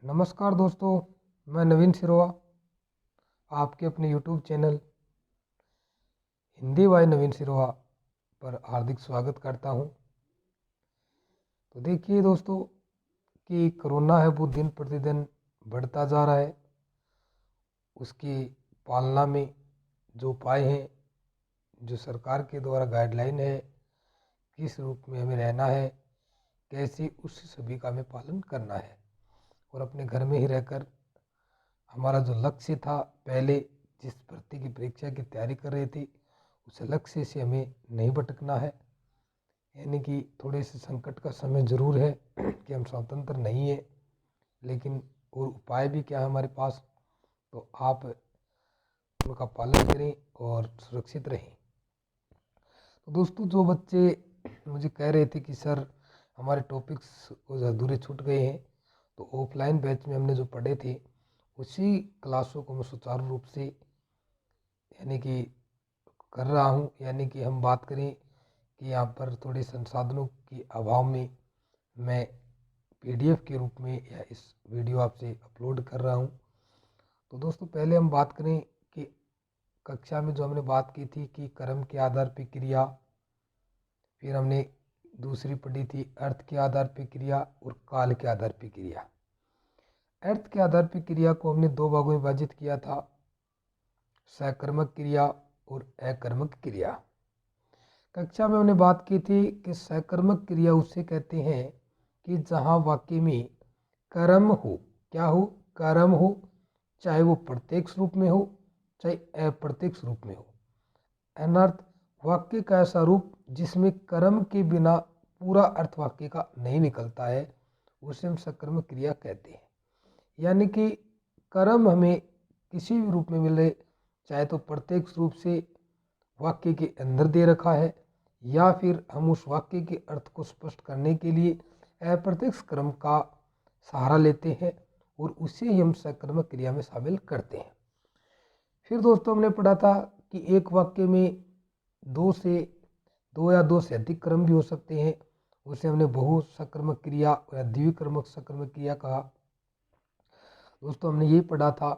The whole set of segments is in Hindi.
नमस्कार दोस्तों, मैं नवीन सिरोवा आपके अपने YouTube चैनल हिंदी बाय नवीन सिरोवा पर हार्दिक स्वागत करता हूं। तो देखिए दोस्तों कि कोरोना है वो दिन प्रतिदिन बढ़ता जा रहा है। उसकी पालना में जो उपाय हैं, जो सरकार के द्वारा गाइडलाइन है, किस रूप में हमें रहना है, कैसे उस सभी का हमें पालन करना है और अपने घर में ही रहकर हमारा जो लक्ष्य था, पहले जिस भर्ती की परीक्षा की तैयारी कर रहे थे उस लक्ष्य से हमें नहीं भटकना है। यानी कि थोड़े से संकट का समय ज़रूर है कि हम स्वतंत्र नहीं है, लेकिन और उपाय भी क्या है हमारे पास, तो आप उनका पालन करें और सुरक्षित रहें। तो दोस्तों, जो बच्चे मुझे कह रहे थे कि सर हमारे टॉपिक्स कुछ अधूरे छूट गए हैं, तो ऑफलाइन बैच में हमने जो पढ़े थे उसी क्लासों को मैं सुचारू रूप से यानी कि कर रहा हूँ। यानी कि हम बात करें कि यहाँ पर थोड़े संसाधनों के अभाव में मैं PDF के रूप में या इस वीडियो आपसे अपलोड कर रहा हूँ। तो दोस्तों, पहले हम बात करें कि कक्षा में जो हमने बात की थी कि कर्म के आधार पर क्रिया, फिर हमने दूसरी पढ़ी थी अर्थ के आधार पर क्रिया और काल के आधार पर क्रिया। अर्थ के आधार पर क्रिया को हमने दो भागों में विभाजित किया था, सकर्मक क्रिया और अकर्मक क्रिया। कक्षा में हमने बात की थी कि सकर्मक क्रिया उसे कहते हैं कि जहाँ वाक्य में कर्म हो, क्या हो, कर्म हो, चाहे वो प्रत्यक्ष रूप में हो चाहे अप्रत्यक्ष रूप में हो। अनर्थ वाक्य का ऐसा रूप जिसमें कर्म के बिना पूरा अर्थ वाक्य का नहीं निकलता है, उसे हम सकर्मक क्रिया कहते हैं। यानी कि कर्म हमें किसी भी रूप में मिले, चाहे तो प्रत्यक्ष रूप से वाक्य के अंदर दे रखा है या फिर हम उस वाक्य के अर्थ को स्पष्ट करने के लिए अप्रत्यक्ष कर्म का सहारा लेते हैं और उसे ही हम सकर्मक क्रिया में शामिल करते हैं। फिर दोस्तों, हमने पढ़ा था कि एक वाक्य में दो या दो से अधिक कर्म भी हो सकते हैं, उसे हमने बहु सकर्मक क्रिया या द्विकर्मक सकर्मक क्रिया कहा। दोस्तों, हमने ये पढ़ा था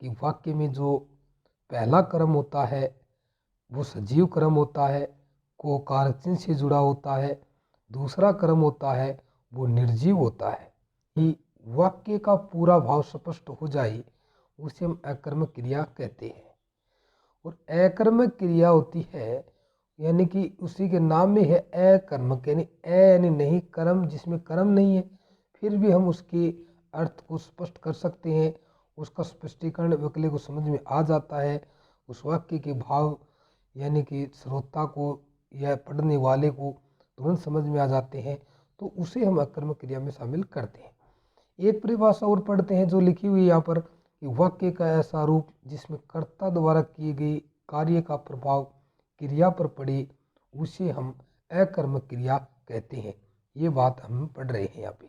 कि वाक्य में जो पहला कर्म होता है वो सजीव कर्म होता है, को कारक चिन्ह से जुड़ा होता है। दूसरा कर्म होता है वो निर्जीव होता है। कि वाक्य का पूरा भाव स्पष्ट हो जाए उसे हम अकर्मक क्रिया कहते हैं। और अकर्मक क्रिया होती है यानी कि उसी के नाम में है अकर्मक, यानी यानी नहीं कर्म, जिसमें कर्म नहीं है फिर भी हम उसके अर्थ को स्पष्ट कर सकते हैं, उसका स्पष्टीकरण वक्ले को समझ में आ जाता है, उस वाक्य के भाव यानी कि श्रोता को या पढ़ने वाले को तुरंत समझ में आ जाते हैं, तो उसे हम अकर्मक क्रिया में शामिल करते हैं। एक परिभाषा और पढ़ते हैं जो लिखी हुई यहाँ पर कि वाक्य का ऐसा रूप जिसमें कर्ता द्वारा किए गए कार्य का प्रभाव क्रिया पर पड़े, उसे हम अकर्मक क्रिया कहते हैं। ये बात हम पढ़ रहे हैं यहाँ पे,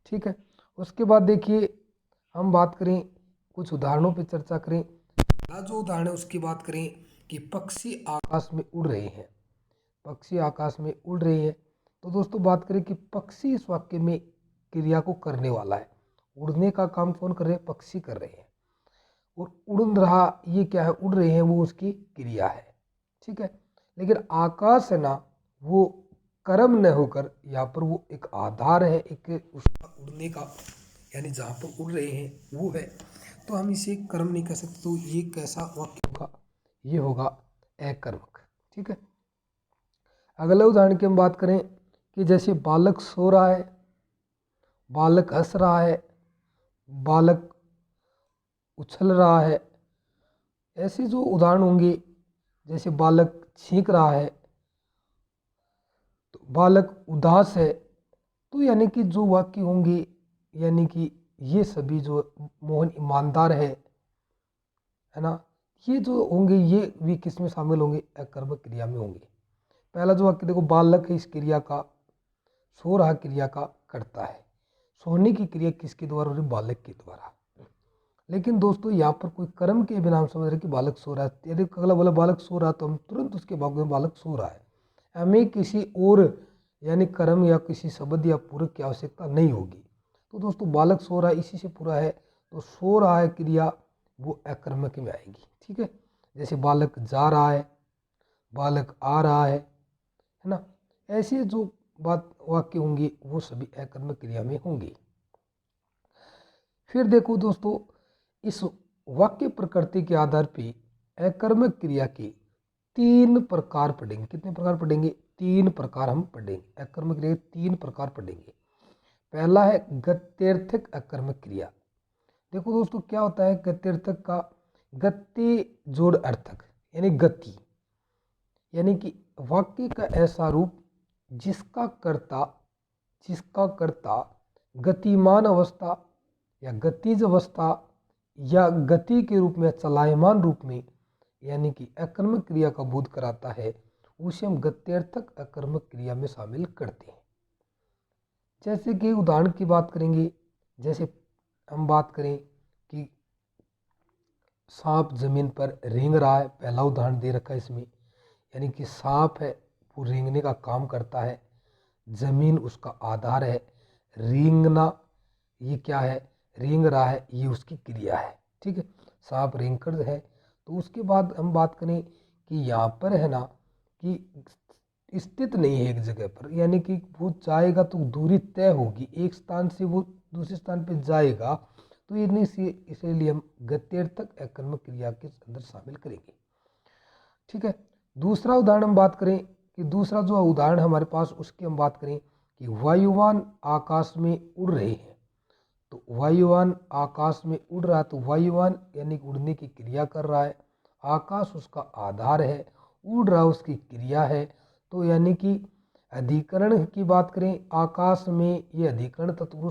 ठीक है। उसके बाद देखिए हम बात करें, कुछ उदाहरणों पे चर्चा करें। जो उदाहरण है उसकी बात करें कि पक्षी आकाश में उड़ रहे हैं, पक्षी आकाश में उड़ रहे हैं। तो दोस्तों, बात करें कि पक्षी इस वाक्य में क्रिया को करने वाला है। उड़ने का काम कौन कर रहे हैं? पक्षी कर रहे हैं। और उड़ रहा, ये क्या है? उड़ रहे हैं, वो उसकी क्रिया है, ठीक है। लेकिन आकाश है ना, वो कर्म न होकर यहाँ पर वो एक आधार है, एक उसका उड़ने का, यानी जहाँ पर उड़ रहे हैं वो है, तो हम इसे कर्म नहीं कह सकते। तो ये कैसा वाक्य होगा? ये होगा अकर्मक, ठीक है। अगले उदाहरण की हम बात करें कि जैसे बालक सो रहा है, बालक हंस रहा है, बालक उछल रहा है। ऐसे जो उदाहरण होंगे, जैसे बालक छींक रहा है, तो बालक उदास है, तो यानी कि जो वाक्य होंगे, यानी कि ये सभी जो मोहन ईमानदार है ना, ये जो होंगे ये भी किस में शामिल होंगे? अकर्मक क्रिया में होंगे। पहला जो वाक्य देखो, बालक है इस क्रिया का, सो रहा क्रिया का करता है, सोने की क्रिया किसके द्वारा हो रही? बालक के द्वारा। लेकिन दोस्तों, यहाँ पर कोई कर्म के बिना हम समझ रहे कि बालक सो रहा है। यदि अगला बोला बालक सो रहा, तो हम तुरंत उसके भाग में बालक सो रहा है, हमें किसी और यानी कर्म या किसी शब्द या पूरक की आवश्यकता नहीं होगी। तो दोस्तों बालक सो रहा है, इसी से पूरा है, तो सो रहा है क्रिया वो अकर्मक में आएगी। ठीक है, जैसे बालक जा रहा है, बालक आ रहा है ना, ऐसे जो बात वाक्य होंगे वो सभी अकर्मक क्रिया में होंगे। फिर देखो दोस्तों, इस वाक्य प्रकृति के आधार पे अकर्मक क्रिया के 3 प्रकार पढ़ेंगे। कितने प्रकार पढ़ेंगे? 3 प्रकार हम पढ़ेंगे। अकर्मक क्रिया के 3 प्रकार पढ़ेंगे। पहला है गत्यर्थक अकर्मक क्रिया। देखो दोस्तों, क्या होता है गत्यर्थक का? गति जोड़ अर्थक, यानी गति, यानी कि वाक्य का ऐसा रूप जिसका कर्ता गतिमान अवस्था या गतिज अवस्था या गति के रूप में, चलायमान रूप में, यानी कि अकर्मक क्रिया का बोध कराता है, उसे हम गत्यर्थक अकर्मक क्रिया में शामिल करते हैं। जैसे कि उदाहरण की बात करेंगे, जैसे हम बात करें कि सांप जमीन पर रेंग रहा है, पहला उदाहरण दे रखा है इसमें, यानी कि सांप है वो रेंगने का काम करता है, जमीन उसका आधार है, रेंगना ये क्या है? रेंग रहा है, ये उसकी क्रिया है। ठीक है, सांप रेंग कर है। तो उसके बाद हम बात करें कि यहाँ पर है ना कि स्थित नहीं है एक जगह पर, यानी कि वो जाएगा तो दूरी तय होगी, एक स्थान से वो दूसरे स्थान पर जाएगा, तो ये नहीं, इसीलिए हम गत्यर्थक अकर्मक क्रिया के अंदर शामिल करेंगे। ठीक है, दूसरा उदाहरण हम बात करें कि दूसरा जो उदाहरण हमारे पास, उसकी हम बात करें कि वायुयान आकाश में उड़ रहे हैं। तो वायुयान आकाश में उड़ रहा है, तो वायुयान यानी उड़ने की क्रिया कर रहा है, आकाश उसका आधार है, उड़ रहा उसकी क्रिया है। तो यानी कि अधिकरण की बात करें, आकाश में ये अधिकरण तत्व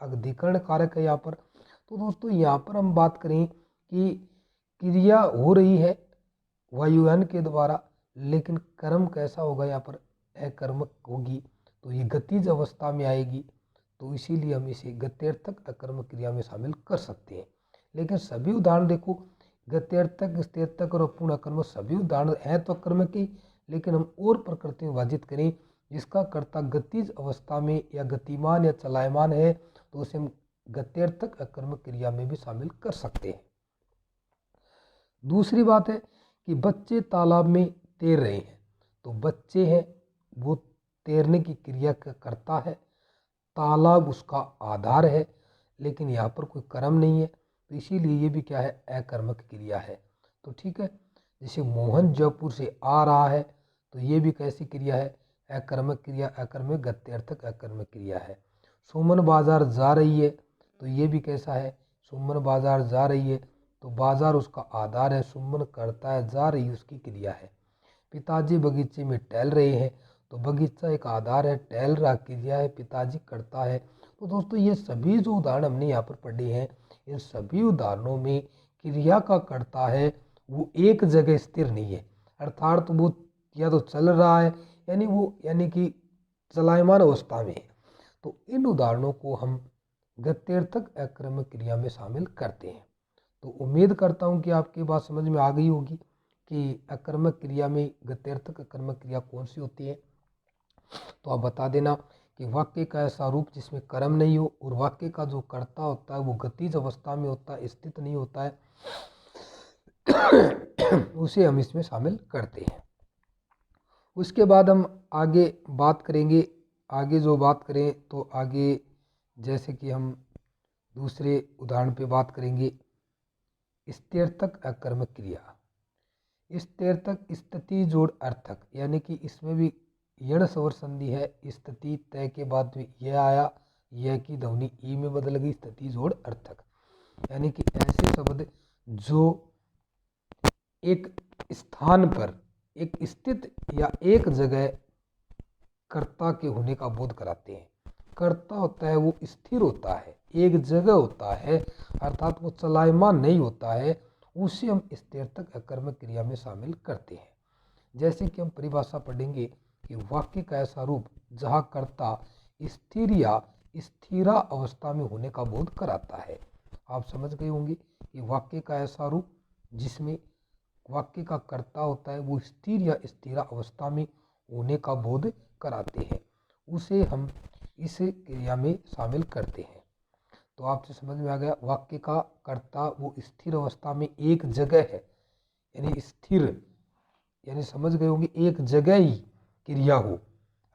अधिकरण कारक है यहाँ पर। तो दोस्तों यहाँ पर हम बात करें कि क्रिया हो रही है वायुयान के द्वारा, लेकिन कर्म कैसा होगा? यहाँ पर अकर्मक होगी, तो ये गतिज अवस्था में आएगी, तो इसीलिए हम इसे गत्यर्थक अकर्मक क्रिया में शामिल कर सकते हैं। लेकिन सभी उदाहरण देखो, गत्यर्थक, स्थित्यर्थक और अपूर्ण अकर्मक सभी उदाहरण हैं तो अकर्मक की, लेकिन हम और प्रकृति में विभाजित करें जिसका कर्ता गतिज अवस्था में या गतिमान या चलायमान है, तो उसे हम गत्यर्थक अकर्मक क्रिया में भी शामिल कर सकते हैं। दूसरी बात है कि बच्चे तालाब में तैर रहे हैं, तो बच्चे हैं वो तैरने की क्रिया करता है, तालाब उसका आधार है, लेकिन यहाँ पर कोई कर्म नहीं है, तो इसीलिए ये भी क्या है? अकर्मक क्रिया है। तो ठीक है, जैसे मोहन जयपुर से आ रहा है, तो ये भी कैसी क्रिया है? अकर्मक क्रिया, अकर्मक गत्यर्थक अकर्मक क्रिया है। सुमन बाजार जा रही है, तो ये भी कैसा है? सुमन बाजार जा रही है, तो बाजार उसका आधार है, सुमन करता है, जा रही उसकी क्रिया है। पिताजी बगीचे में टहल रहे हैं, तो बगीचा एक आधार है, टहल रहा क्रिया है, पिताजी करता है। तो दोस्तों ये सभी जो उदाहरण हमने यहाँ पर पढ़े हैं, इन सभी उदाहरणों में क्रिया का कर्ता है वो एक जगह स्थिर नहीं है, अर्थात वो या तो चल रहा है, यानी कि चलायमान अवस्था में है। तो इन उदाहरणों को हम गत्यर्थक अकर्मक क्रिया में शामिल करते हैं। तो उम्मीद करता हूँ कि आपकी बात समझ में आ गई होगी कि अकर्मक क्रिया में गत्यर्थक अकर्मक क्रिया कौन सी होती है। तो आप बता देना कि वाक्य का ऐसा रूप जिसमें कर्म नहीं हो और वाक्य का जो कर्ता होता है वो गतिज अवस्था में होता है, स्थित नहीं होता है, उसे हम इसमें शामिल करते हैं। उसके बाद हम आगे बात करेंगे, आगे जो बात करें तो आगे जैसे कि हम दूसरे उदाहरण पे बात करेंगे, स्थित्यर्थक अकर्मक क्रिया। स्थित्यर्थक स्थिति जोड़ अर्थक, यानी कि इसमें भी यण स्वर संधि है, स्थिति तय के बाद में यह आया, यह की ध्वनि ई में बदल गई, स्थिति जोड़ अर्थक, यानी कि ऐसे शब्द जो एक स्थान पर, एक स्थित या एक जगह कर्ता के होने का बोध कराते हैं। कर्ता होता है वो स्थिर होता है, एक जगह होता है, अर्थात वो चलायमान नहीं होता है, उसे हम स्थित्यर्थक अकर्मक क्रिया में शामिल करते हैं। जैसे कि हम परिभाषा पढ़ेंगे कि वाक्य का ऐसा रूप जहाँ कर्ता स्थिर या स्थिरा अवस्था में होने का बोध कराता है। आप समझ गए होंगे कि वाक्य का ऐसा रूप जिसमें वाक्य का कर्ता होता है वो स्थिर या स्थिरा अवस्था में होने का बोध कराते हैं, उसे हम इस क्रिया में शामिल करते हैं। तो आपसे समझ में आ गया, वाक्य का कर्ता वो स्थिर अवस्था में एक जगह है, यानी स्थिर, यानी समझ गए होंगे एक जगह ही क्रिया हो,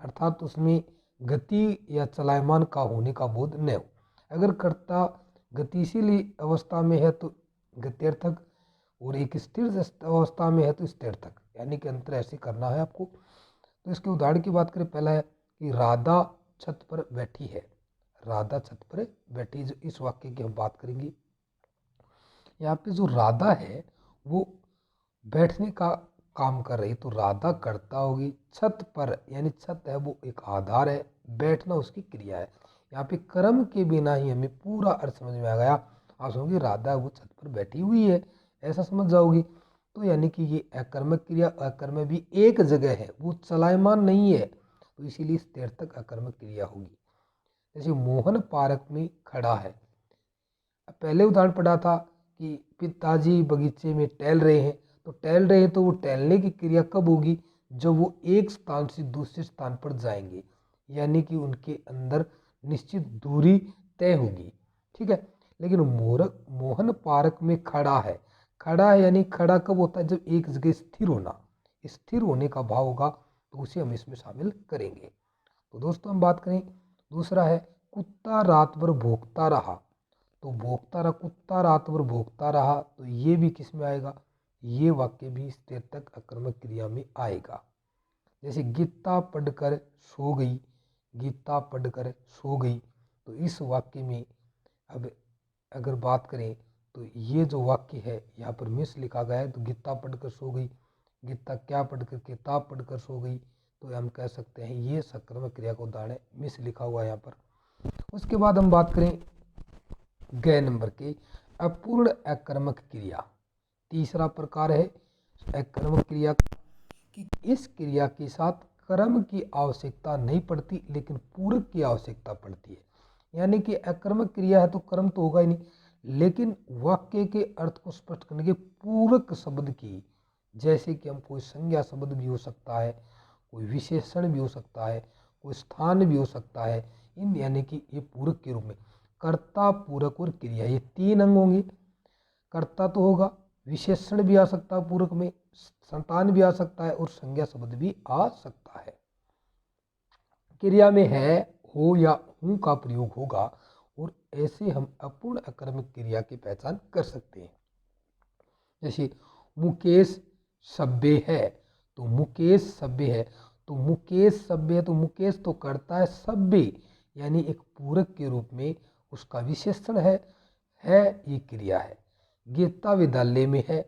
अर्थात उसमें गति या चलायमान का होने का बोध न हो। अगर कर्ता गतिशील अवस्था में है तो गत्यर्थक, और एक स्थिर अवस्था में है तो स्थिर्थक, यानी कि अंतर ऐसे करना है आपको। तो इसके उदाहरण की बात करें, पहला है कि राधा छत पर बैठी है। राधा छत पर बैठी, जो इस वाक्य की हम बात करेंगे। यहाँ पे जो राधा है वो बैठने का काम कर रही, तो राधा कर्ता होगी। छत पर यानी छत है वो एक आधार है, बैठना उसकी क्रिया है। यहाँ पे कर्म के बिना ही हमें पूरा अर्थ समझ में आ गया। आप समझोगे राधा वो छत पर बैठी हुई है, ऐसा समझ जाओगी। तो यानी कि ये अकर्मक क्रिया, अकर्म भी एक जगह है, वो चलायमान नहीं है, तो इसीलिए स्थिरतक अकर्मक क्रिया होगी। जैसे मोहन पार्क में खड़ा है, पहले उदाहरण पढ़ा था कि पिताजी बगीचे में टहल रहे हैं, तो टहल रहे हैं तो वो टहलने की क्रिया कब होगी, जब वो एक स्थान से दूसरे स्थान पर जाएंगे, यानी कि उनके अंदर निश्चित दूरी तय होगी। ठीक है, लेकिन मोहन पार्क में खड़ा है, खड़ा है यानी खड़ा कब होता है, जब एक जगह स्थिर होना, स्थिर होने का भाव होगा, तो उसे हम इसमें शामिल करेंगे। तो दोस्तों हम बात करें, दूसरा है कुत्ता रात भर भौंकता रहा। तो भौंकता रहा, कुत्ता रात भर भौंकता रहा, तो ये भी किस में आएगा, ये वाक्य भी स्थिरतक अकर्मक क्रिया में आएगा। जैसे गीता पढ़कर सो गई, गीता पढ़कर सो गई, तो इस वाक्य में अब अगर बात करें तो ये जो वाक्य है यहाँ पर मिस लिखा गया है, तो गीता पढ़कर सो गई, गीता क्या पढ़कर, किताब पढ़कर सो गई, तो हम कह सकते हैं ये सकर्मक क्रिया का उदाहरण है, मिस लिखा हुआ है यहाँ पर। उसके बाद हम बात करें गए नंबर के अपूर्ण अकर्मक क्रिया। तीसरा प्रकार है अकर्मक क्रिया कि इस क्रिया के साथ कर्म की आवश्यकता नहीं पड़ती, लेकिन पूरक की आवश्यकता पड़ती है। यानी कि अकर्मक क्रिया है तो कर्म तो होगा ही नहीं, लेकिन वाक्य के अर्थ को स्पष्ट करने के पूरक शब्द की, जैसे कि हम कोई संज्ञा शब्द भी हो सकता है, कोई विशेषण भी हो सकता है, कोई स्थान भी हो सकता है, इन यानी कि ये पूरक के रूप में कर्ता, पूरक और क्रिया, ये तीन अंग होंगे। कर्ता तो होगा, विशेषण भी आ सकता है पूरक में, संतान भी आ सकता है, और संज्ञा शब्द भी आ सकता है। क्रिया में है, हो या हूं का प्रयोग होगा, और ऐसे हम अपूर्ण अकर्मक क्रिया की पहचान कर सकते हैं। जैसे मुकेश सभ्य है, तो मुकेश सभ्य है, तो मुकेश सभ्य है, तो मुकेश तो करता है, सभ्य यानी एक पूरक के रूप में उसका विशेषण है ये क्रिया है। गीता विद्यालय में है,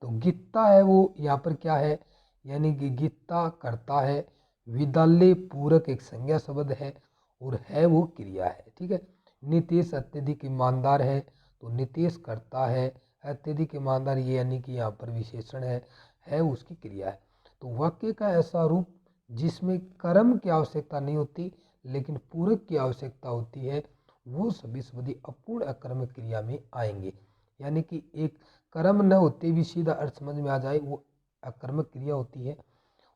तो गीता है वो यहाँ पर क्या है, यानी कि गीता करता है, विद्यालय पूरक एक संज्ञा शब्द है, और है वो क्रिया है। ठीक है, नितेश अत्यधिक ईमानदार है, तो नितेश करता है, अत्यधिक ईमानदार ये यानी कि यहाँ पर विशेषण है उसकी क्रिया है। तो वाक्य का ऐसा रूप जिसमें कर्म की आवश्यकता नहीं होती, लेकिन पूरक की आवश्यकता होती है, वो सभी शब्द अपूर्ण अकर्मक क्रिया में आएंगे। यानी कि एक कर्म न होते भी सीधा अर्थ समझ में आ जाए, वो अकर्मक क्रिया होती है।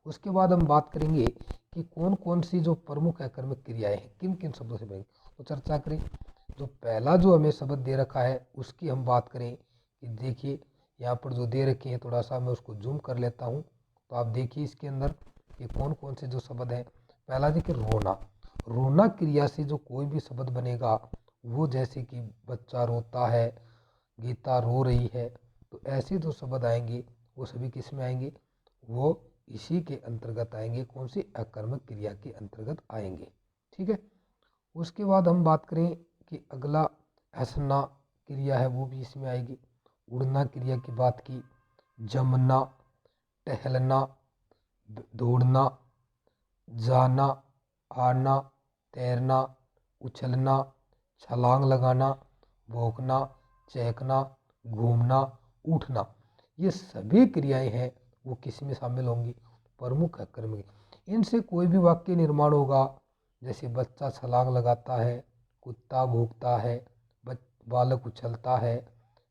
उसके बाद हम बात करेंगे कि कौन कौन सी जो प्रमुख अकर्मक क्रियाएं हैं, किन किन शब्दों से बनेंगी, तो चर्चा करें। जो पहला जो हमें शब्द दे रखा है उसकी हम बात करें कि देखिए यहाँ पर जो दे रखे हैं, थोड़ा सा मैं उसको जूम कर लेता हूँ, तो आप देखिए इसके अंदर कि कौन कौन से जो शब्द हैं। पहला देखिए रोना, रोना क्रिया से जो कोई भी शब्द बनेगा वो, जैसे कि बच्चा रोता है, गीता रो रही है, तो ऐसे जो शब्द आएंगे वो सभी किस में आएंगे, वो इसी के अंतर्गत आएंगे, कौन सी अकर्मक क्रिया के अंतर्गत आएंगे। ठीक है, उसके बाद हम बात करें कि अगला हंसना क्रिया है, वो भी इसमें आएगी। उड़ना क्रिया की बात की, जमना, टहलना, दौड़ना, जाना, आना, तैरना, उछलना, छलांग लगाना, भौंकना, चहकना, घूमना, उठना, ये सभी क्रियाएं हैं वो किस में शामिल होंगी, प्रमुख अकर्मक। इनसे कोई भी वाक्य निर्माण होगा, जैसे बच्चा छलांग लगाता है, कुत्ता भौंकता है, बालक उछलता है,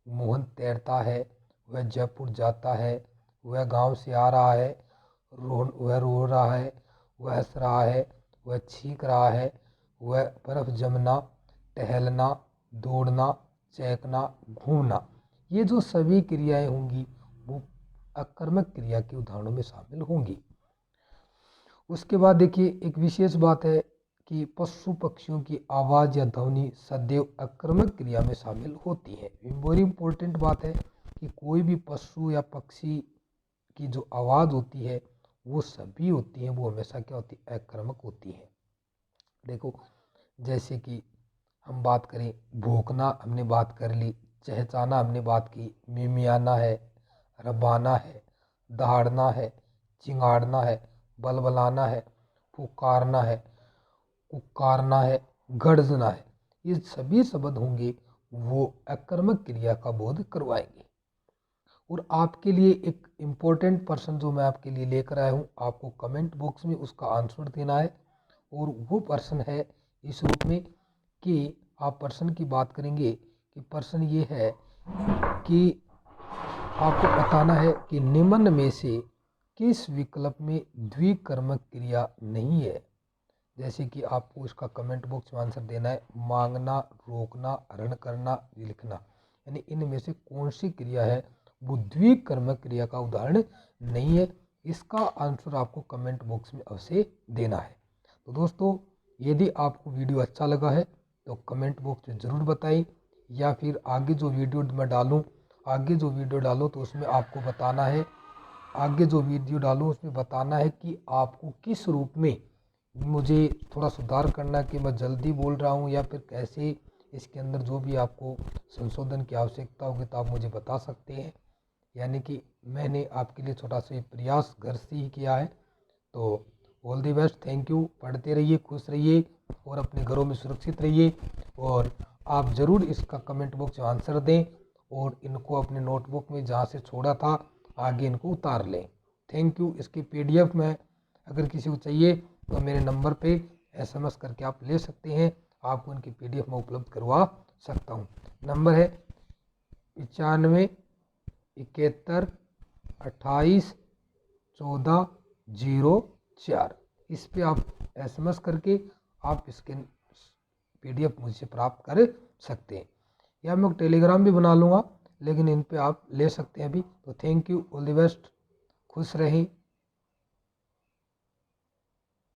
मोहन तैरता है, वह जयपुर जाता है, वह गांव से आ रहा है, वह रो रहा है, वह हंस रहा है, वह छींक रहा है, वह बर्फ जमना, टहलना, दौड़ना, चहकना, घूमना, ये जो सभी क्रियाएं होंगी वो अकर्मक क्रिया के उदाहरणों में शामिल होंगी। उसके बाद देखिए एक विशेष बात है कि पशु पक्षियों की आवाज़ या ध्वनि सदैव अकर्मक क्रिया में शामिल होती है। वेरी इंपॉर्टेंट बात है कि कोई भी पशु या पक्षी की जो आवाज़ होती है वो सभी होती है, वो हमेशा क्या होती है, अकर्मक होती है। देखो जैसे कि हम बात करें, भौंकना हमने बात कर ली, चहचहाना हमने बात की, मिमियाना है, रबाना है, दहाड़ना है, चिंगाड़ना है, बलबलाना है, पुकारना है, पुकारना है, गर्जना है, ये सभी शब्द होंगे वो अकर्मक क्रिया का बोध करवाएंगे। और आपके लिए एक इम्पोर्टेंट पर्सन जो मैं आपके लिए लेकर आया हूँ, आपको कमेंट बॉक्स में उसका आंसर देना है। और वो पर्सन है इस रूप में कि आप पर्सन की बात करेंगे कि पर्सन ये है कि आपको बताना है कि निम्न में से किस विकल्प में द्विकर्मक क्रिया नहीं है। जैसे कि आपको इसका कमेंट बॉक्स में आंसर देना है, मांगना, रोकना, हरण करना, लिखना, यानी इनमें से कौन सी क्रिया है वो द्विकर्मक क्रिया का उदाहरण नहीं है। इसका आंसर आपको कमेंट बॉक्स में अवश्य देना है। तो दोस्तों यदि आपको वीडियो अच्छा लगा है तो कमेंट बॉक्स में ज़रूर बताएं, या फिर आगे जो वीडियो मैं डालूँ तो उसमें आपको बताना है, आगे जो वीडियो डालूँ उसमें बताना है कि आपको किस रूप में मुझे थोड़ा सुधार करना है, कि मैं जल्दी बोल रहा हूँ या फिर कैसे, इसके अंदर जो भी आपको संशोधन की आवश्यकता होगी तो आप मुझे बता सकते हैं। यानी कि मैंने आपके लिए छोटा सा प्रयास घर से ही किया है। तो all the best, thank you. पढ़ते रहिए, खुश रहिए और अपने घरों में सुरक्षित रहिए। और आप ज़रूर इसका कमेंट बॉक्स में आंसर दें और इनको अपने नोटबुक में जहाँ से छोड़ा था आगे इनको उतार लें। Thank you. इसकी PDF में अगर किसी को चाहिए तो मेरे नंबर पे SMS करके आप ले सकते हैं, आपको इनकी PDF में उपलब्ध करवा सकता हूँ। नंबर है 95 71 28 14 04। इस पे आप SMS करके आप इसके PDF मुझसे प्राप्त कर सकते हैं, या मैं टेलीग्राम भी बना लूँगा, लेकिन इन पे आप ले सकते हैं अभी। तो thank you, all the best, खुश रहें।